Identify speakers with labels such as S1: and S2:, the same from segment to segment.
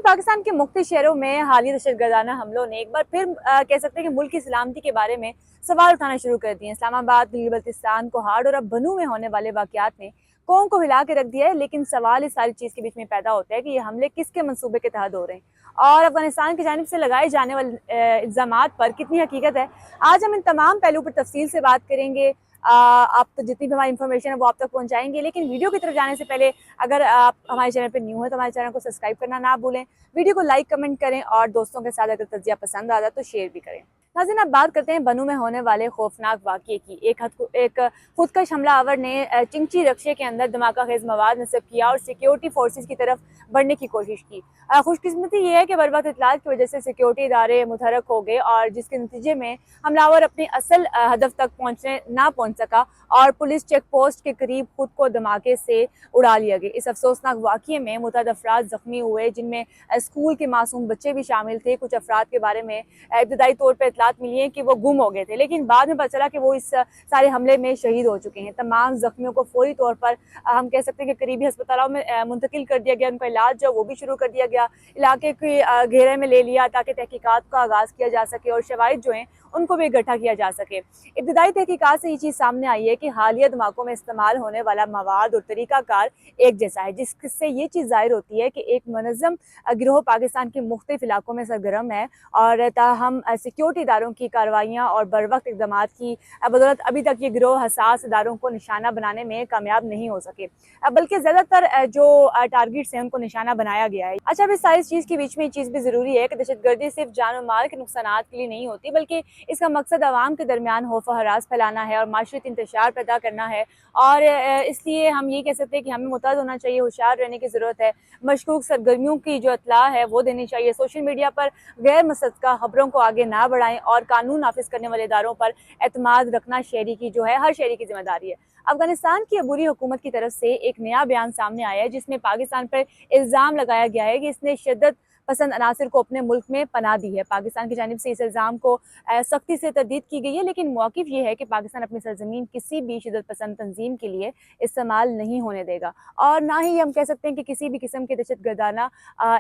S1: पाकिस्तान के मुख्तलिफ शहरों में हालिया दहशतगर्दाना हमलों ने एक बार फिर कह सकते हैं कि मुल्क की सलामती के बारे में सवाल उठाना शुरू कर दिए। इस्लामाबाद, गिलगित बल्तिस्तान, कोहाड़ और अब बनू में होने वाले वाकयात ने कौम को हिला के रख दिया है। लेकिन सवाल इस सारी चीज़ के बीच में पैदा होता है कि ये हमले किसके मंसूबे के तहत हो रहे हैं और अफगानिस्तान की जानिब से लगाए जाने वाले इल्ज़ामात पर कितनी हकीकत है। आज हम इन तमाम पहलुओं पर तफसील से बात करेंगे। आप तो जितनी भी हमारी इन्फॉर्मेशन है वो आप तक पहुंचाएंगे, लेकिन वीडियो की तरफ जाने से पहले अगर आप हमारे चैनल पर न्यू है तो हमारे चैनल को सब्सक्राइब करना ना भूलें। वीडियो को लाइक कमेंट करें और दोस्तों के साथ अगर तज्जिया पसंद आता तो शेयर भी करें। नाज़रीन, अब बात करते हैं बनू में होने वाले खौफनाक वाक़ये की। एक खुदकश हमलावर ने चिंची रक्शे के अंदर धमाका खेज मवाद नस्ब किया और सिक्योरिटी फोर्सेज की तरफ बढ़ने की कोशिश की। खुशकिस्मती ये है कि बर वक्त इत्तलात की वजह से सिक्योरिटी इदारे मुतहरक हो गए और जिसके नतीजे में हमलावर अपने असल हदफ तक ना पहुँच सका और पुलिस चेक पोस्ट के करीब खुद को धमाके से उड़ा लिया गया। इस अफसोसनाक वाक़ये में मुतअद्दिद अफराद जख्मी हुए, जिनमें स्कूल के मासूम बच्चे भी शामिल थे। कुछ अफराद के बारे में इब्तदाई तौर पर इत्तलात मिली है कि वो गुम हो गए थे, लेकिन बाद में पता चला कि वो इस सारे हमले में शहीद हो चुके हैं। तमाम जख्मियों को फौरी तौर पर हम कह सकते हैं कि करीबी अस्पतालों में मुंतकिल कर दिया गया। उनका इलाज जो वो भी शुरू कर दिया गया, इलाके के घेरे में ले लिया ताकि तहकीकात का आगाज़ किया जा सके और शवाहिद जो हैं उनको भी इकट्ठा किया जा सके। इब्तदाई तहकीकात से ये चीज़ सामने आई है कि हालिया धमाकों में इस्तेमाल होने वाला मवाद और तरीक़ाकार एक जैसा है, जिससे ये चीज़ ज़ाहिर होती है कि एक मुनज़्ज़म गिरोह पाकिस्तान के मुख्तलिफ इलाकों में सरगर्म है और ताहम सिक्योरिटी इदारों की कार्रवाइयाँ और बर वक्त इक़दाम की बदौलत अभी तक ये गिरोह हसास इदारों को निशाना बनाने में कामयाब नहीं हो सके, बल्कि ज़्यादातर जो टारगेट्स हैं उनको निशाना बनाया गया है। अच्छा, अब इस सारी चीज़ के बीच में ये चीज़ भी ज़रूरी है कि दहशतगर्दी सिर्फ जान और माल के नुकसानात के लिए नहीं होती, बल्कि इसका मकसद आवाम के दरमियान खौफ व हरास फैलाना है और माशरती इंतशार पैदा करना है। और इसलिए हम ये कह सकते हैं कि हमें मुतहद होना चाहिए, होशियार रहने की ज़रूरत है। मशकूक सरगर्मियों की जो इत्तला है वो देनी चाहिए। सोशल मीडिया पर गैर मुसद्दक़ा खबरों को आगे ना बढ़ाएं और कानून नाफिज करने वाले इदारों पर एतमाद रखना शहरी की जो है हर शहरी की जिम्मेदारी है। अफगानिस्तान की अबूरी हुकूमत की तरफ से एक नया बयान सामने आया है, जिसमें पाकिस्तान पर इल्ज़ाम लगाया गया है कि इसने शिद्दत पसंद अनासर को अपने मुल्क में पनाह दी है। पाकिस्तान की जानिब से इस इल्ज़ाम को सख्ती से तरदीद की गई है, लेकिन मौक़िफ़ ये है कि पाकिस्तान अपनी सरज़मीन किसी भी शिद्दत पसंद तंजीम के लिए इस्तेमाल नहीं होने देगा और ना ही हम कह सकते हैं कि किसी भी किस्म के दहशतगर्दाना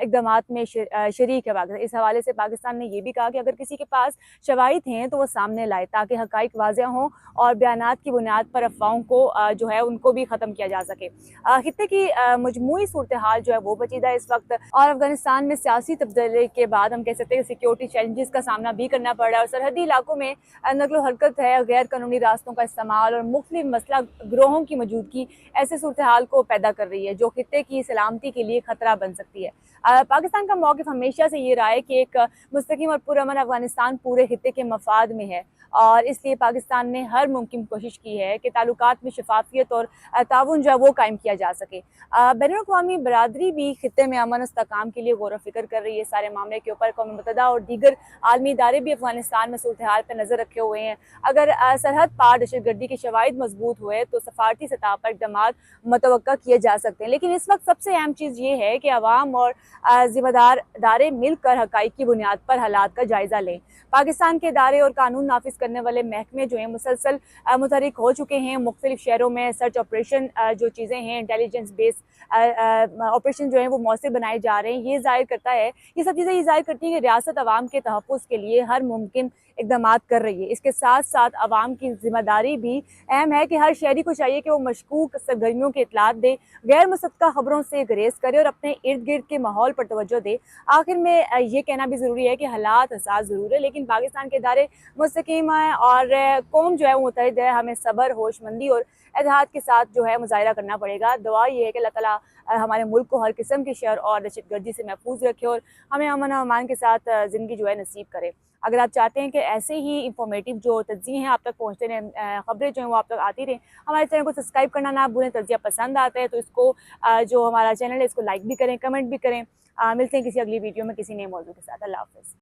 S1: इक़दामात में शरीक है पाकिस्तान। इस हवाले से पाकिस्तान ने यह भी कहा कि अगर किसी के पास शवाहिद हैं तो वह सामने लाए ताकि हक़ाइक़ वाज़ेह हों और बयानात की बुनियाद पर अफवाहों को जो है उनको भी ख़त्म किया जा सके। खित्ते की मजमूई सूरत हाल जो है वो पेचीदा है इस वक्त और अफगानिस्तान में सियासी तब्दीली के बाद हम कह सकते हैं सिक्योरिटी चैलेंजेस का सामना भी करना पड़ रहा है और सरहदी इलाकों में नकलो हरकत है, गैर कानूनी रास्तों का इस्तेमाल और मुख्तलिफ मसला गिरोहों की मौजूदगी ऐसे सूरत हाल को पैदा कर रही है जो खित्ते की सलामती के लिए खतरा बन सकती है। पाकिस्तान का मौक़िफ़ हमेशा से ये रहा है कि एक मुस्तकिम और पुरअमन अफगानिस्तान पूरे खित्ते के मफाद में है और इसलिए पाकिस्तान ने हर मुमकिन कोशिश की है कि ताल्लुकात में शफाफियत और ताउन जो है वो कायम किया जा सके। बैनुल-अक़वामी बरादरी भी खित्ते में अमन इस्तेहकाम के लिए गौर फ़िक्र कर रही है। सारे मामले के ऊपर कौम मुत्तहिदा और दीगर आलमी इदारे भी अफगानिस्तान में सूरत हाल पर नज़र रखे हुए हैं। अगर सरहद पार दहशतगर्दी के शवाहिद मजबूत हुए तो सफारती सतह पर इक़दामात मुतवक्का किए जा सकते हैं, लेकिन इस वक्त सबसे अहम चीज़ ये है कि अवाम और ज़िम्मेदार इदारे मिलकर हक़ाइक़ की बुनियाद पर हालात का जायज़ा लें। पाकिस्तान के इदारे और कानून नाफिज करने वाले महकमे जो हैं मुसलसल मुतहरिक हो चुके हैं। मुख्तलिफ शहरों में सर्च ऑपरेशन जो चीज़ें हैं इंटेलिजेंस बेस्ड ऑपरेशन जो है वो मौसर बनाए जा रहे हैं। ये ज़ाहिर करता है, ये सब चीज़ें ये ज़ाहिर करती हैं कि रियासत अवाम के तहफ़्फ़ुज़ के लिए हर मुमकिन इक़दामात कर रही है। इसके साथ साथ अवाम की ज़िम्मेदारी भी अहम है कि हर शहरी को चाहिए कि वो मशकूक सरगर्मियों की इत्तलात दे, गैर मुसद्दक़ा खबरों से गुरेज़ करे और अपने इर्द गिर्द के माहौल पर तवज्जो दे। आखिर में ये कहना भी ज़रूरी है कि हालात हसास ज़रूर है, लेकिन पाकिस्तान के इदारे मुस्तकीम हैं और कौम जो है वो मुत्तहिद है। हमें सब्र, होशमंदी और इत्तेहाद के साथ जो है मुज़ाहिरा करना पड़ेगा। दुआ ये है कि अल्लाह ताला हमारे मुल्क को हर किस्म के शर और दहशतगर्दी से महफूज रखे और हमें अमन और अमान के साथ ज़िंदगी जो है नसीब करे। अगर आप चाहते हैं कि ऐसे ही इंफॉर्मेटिव जो तज्ज़िये हैं आप तक पहुँचते रहें, खबरें जो हैं वो आप तक आती रहें, हमारे चैनल को सब्सक्राइब करना ना भूलें। तज्ज़िया पसंद आता है तो इसको जो हमारा चैनल है इसको लाइक भी करें, कमेंट भी करें। मिलते हैं किसी अगली वीडियो में किसी नए मौजू के साथ। अल्लाह हाफ़िज़।